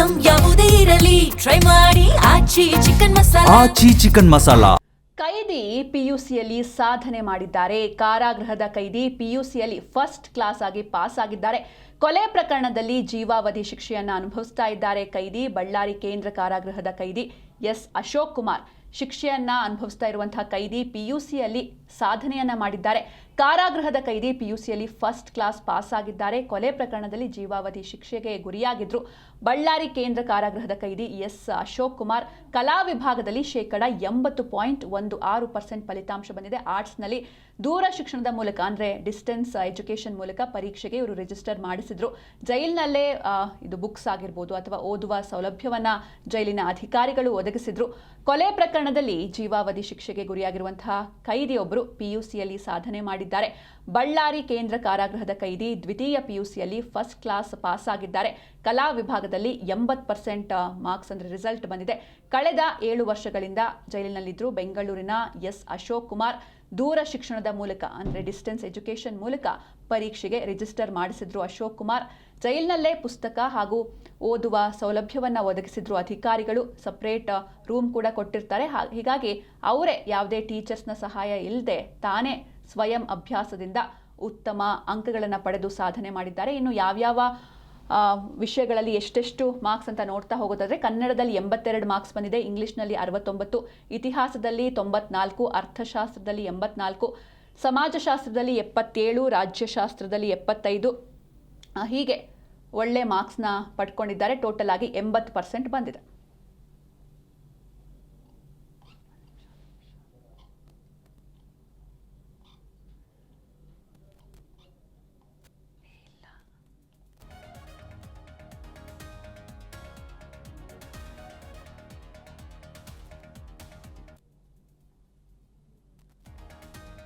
Item ಯಾವುದೇ ಇರಲಿ try ಮಾಡಿ ಆಚಿ ಚಿಕನ್ ಮಸಾಲಾ. ಕೈದಿ ಪಿಯುಸಿಯಲ್ಲಿ ಸಾಧನೆ ಮಾಡಿದ್ದಾರೆ. ಕಾರಾಗೃಹದ ಕೈದಿ ಪಿಯುಸಿಯಲ್ಲಿ ಫಸ್ಟ್ ಕ್ಲಾಸ್ ಆಗಿ ಪಾಸ್ ಆಗಿದ್ದಾರೆ. ಕೊಲೆ ಪ್ರಕರಣದಲ್ಲಿ ಜೀವಾವಧಿ ಶಿಕ್ಷೆಯನ್ನು ಅನುಭವಿಸ್ತಾ ಇದ್ದಾರೆ ಕೈದಿ. ಬಳ್ಳಾರಿ ಕೇಂದ್ರ ಕಾರಾಗೃಹದ ಕೈದಿ ಎಸ್ ಅಶೋಕ್ ಕುಮಾರ್ ಶಿಕ್ಷೆಯನ್ನ ಅನುಭವಿಸ್ತಾ ಇರುವಂತಹ ಕೈದಿ ಪಿಯುಸಿಯಲ್ಲಿ ಸಾಧನೆಯನ್ನ ಮಾಡಿದ್ದಾರೆ. ಕಾರಾಗೃಹದ ಕೈದಿ ಪಿಯುಸಿಯಲ್ಲಿ ಫಸ್ಟ್ ಕ್ಲಾಸ್ ಪಾಸ್ ಆಗಿದ್ದಾರೆ. ಕೊಲೆ ಪ್ರಕರಣದಲ್ಲಿ ಜೀವಾವಧಿ ಶಿಕ್ಷೆಗೆ ಗುರಿಯಾಗಿದ್ರು. ಬಳ್ಳಾರಿ ಕೇಂದ್ರ ಕಾರಾಗೃಹದ ಕೈದಿ ಎಸ್ ಅಶೋಕ್ ಕುಮಾರ್ ಕಲಾ ವಿಭಾಗದಲ್ಲಿ 80.16% ಫಲಿತಾಂಶ ಬಂದಿದೆ. ಆರ್ಟ್ಸ್ನಲ್ಲಿ ದೂರ ಶಿಕ್ಷಣದ ಮೂಲಕ ಅಂದರೆ ಡಿಸ್ಟೆನ್ಸ್ ಎಜುಕೇಷನ್ ಮೂಲಕ ಪರೀಕ್ಷೆಗೆ ಇವರು ರಿಜಿಸ್ಟರ್ ಮಾಡಿಸಿದ್ರು. ಜೈಲಿನಲ್ಲೇ ಇದು ಬುಕ್ಸ್ ಆಗಿರ್ಬೋದು ಅಥವಾ ಓದುವ ಸೌಲಭ್ಯವನ್ನ ಜೈಲಿನ ಅಧಿಕಾರಿಗಳು ಒದಗಿಸಿದ್ರು. ಕೊಲೆ ಪ್ರಕರಣದಲ್ಲಿ ಜೀವಾವಧಿ ಶಿಕ್ಷೆಗೆ ಗುರಿಯಾಗಿರುವಂತಹ ಕೈದಿಯೊಬ್ಬರು ಪಿಯುಸಿಯಲ್ಲಿ ಸಾಧನೆ ಮಾಡಿದ್ದಾರೆ. ಬಳ್ಳಾರಿ ಕೇಂದ್ರ ಕಾರಾಗೃಹದ ಕೈದಿ ದ್ವಿತೀಯ ಪಿಯುಸಿಯಲ್ಲಿ ಫಸ್ಟ್ ಕ್ಲಾಸ್ ಪಾಸ್ ಆಗಿದ್ದಾರೆ. ಕಲಾ ವಿಭಾಗದಲ್ಲಿ 80% ಮಾರ್ಕ್ಸ್ ಅಂದರೆ ರಿಸಲ್ಟ್ ಬಂದಿದೆ. ಕಳೆದ 7 ವರ್ಷಗಳಿಂದ ಜೈಲಿನಲ್ಲಿದ್ದರು. ಬೆಂಗಳೂರಿನ ಎಸ್ ಅಶೋಕ್ ಕುಮಾರ್ ದೂರ ಶಿಕ್ಷಣದ ಮೂಲಕ ಅಂದರೆ ಡಿಸ್ಟೆನ್ಸ್ ಎಜುಕೇಷನ್ ಮೂಲಕ ಪರೀಕ್ಷೆಗೆ ರಿಜಿಸ್ಟರ್ ಮಾಡಿಸಿದ್ರು. ಅಶೋಕ್ ಕುಮಾರ್ ಜೈಲಿನಲ್ಲೇ ಪುಸ್ತಕ ಹಾಗೂ ಓದುವ ಸೌಲಭ್ಯವನ್ನು ಒದಗಿಸಿದ್ರು ಅಧಿಕಾರಿಗಳು. ಸಪ್ರೇಟ್ ರೂಮ್ ಕೂಡ ಕೊಟ್ಟಿರ್ತಾರೆ. ಹೀಗಾಗಿ ಅವರೇ ಯಾವುದೇ ಟೀಚರ್ಸ್ನ ಸಹಾಯ ಇಲ್ಲದೆ ತಾನೇ ಸ್ವಯಂ ಅಭ್ಯಾಸದಿಂದ ಉತ್ತಮ ಅಂಕಗಳನ್ನು ಪಡೆದು ಸಾಧನೆ ಮಾಡಿದ್ದಾರೆ. ಇನ್ನು ಯಾವ್ಯಾವ ವಿಷಯಗಳಲ್ಲಿ ಎಷ್ಟೆಷ್ಟು ಮಾರ್ಕ್ಸ್ ಅಂತ ನೋಡ್ತಾ ಹೋಗೋದಾದ್ರೆ ಕನ್ನಡದಲ್ಲಿ 82 ಮಾರ್ಕ್ಸ್ ಬಂದಿದೆ, ಇಂಗ್ಲಿಷ್ನಲ್ಲಿ 69, ಇತಿಹಾಸದಲ್ಲಿ 94, ಅರ್ಥಶಾಸ್ತ್ರದಲ್ಲಿ 84, ಸಮಾಜಶಾಸ್ತ್ರದಲ್ಲಿ 77, ರಾಜ್ಯಶಾಸ್ತ್ರದಲ್ಲಿ 75 ಹೀಗೆ ಒಳ್ಳೆ ಮಾರ್ಕ್ಸ್ನ ಪಡ್ಕೊಂಡಿದ್ದಾರೆ. ಟೋಟಲ್ ಆಗಿ 80% ಬಂದಿದೆ.